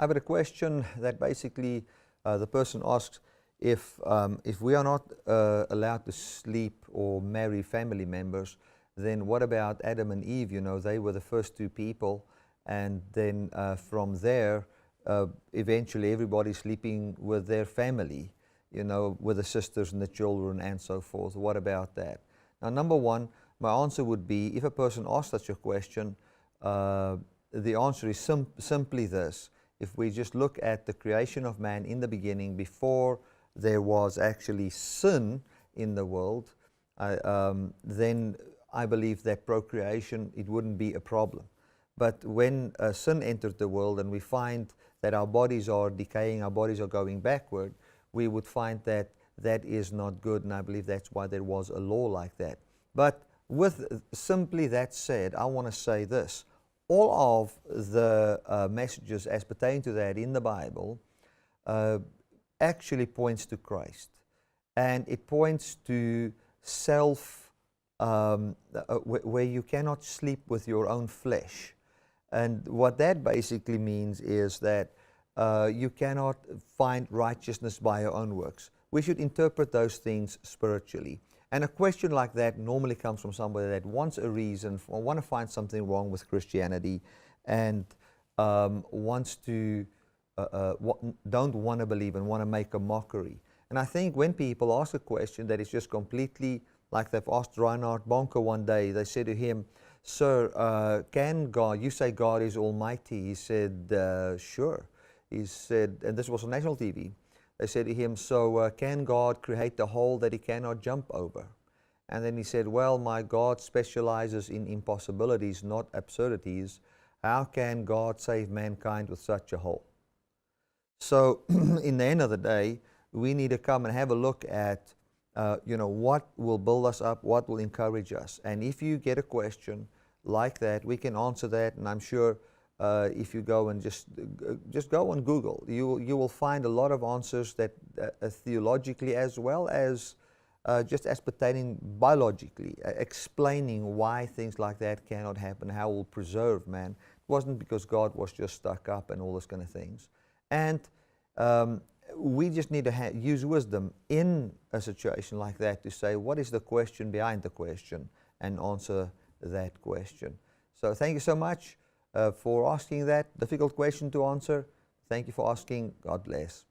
I've had a question that basically the person asks if we are not allowed to sleep or marry family members, then what about Adam and Eve? You know, they were the first two people, and then from there, eventually everybody sleeping with their family, you know, with the sisters and the children and so forth. What about that? Now, number one, my answer would be, if a person asks such a question, the answer is simply this. If we just look at the creation of man in the beginning, before there was actually sin in the world, then I believe that procreation, it wouldn't be a problem. But when sin entered the world and we find that our bodies are decaying, our bodies are going backward, we would find that that is not good, and I believe that's why there was a law like that. But with simply that said, I want to say this. All of the messages as pertain to that in the Bible actually points to Christ. And it points to self, where you cannot sleep with your own flesh. And what that basically means is that you cannot find righteousness by your own works. We should interpret those things spiritually. And a question like that normally comes from somebody that wants a reason, or want to find something wrong with Christianity, and wants to, don't want to believe and want to make a mockery. And I think when people ask a question that is just completely, like they've asked Reinhard Bonke one day, they said to him, "Sir, can God, you say God is almighty." He said, "Sure." He said, and this was on national TV, they said to him, "So can God create the hole that he cannot jump over?" And then he said, "Well, my God specializes in impossibilities, not absurdities. How can God save mankind with such a hole?" So in the end of the day, we need to come and have a look at you know, what will build us up, what will encourage us. And if you get a question like that, we can answer that. And I'm sure if you go and just go on Google, you will find a lot of answers that theologically, as well as just as pertaining biologically, explaining why things like that cannot happen, how it will preserve man. It wasn't because God was just stuck up and all those kind of things. And we just need to use wisdom in a situation like that to say, what is the question behind the question, and answer that question. So thank you so much for asking that difficult question to answer. Thank you for asking. God bless.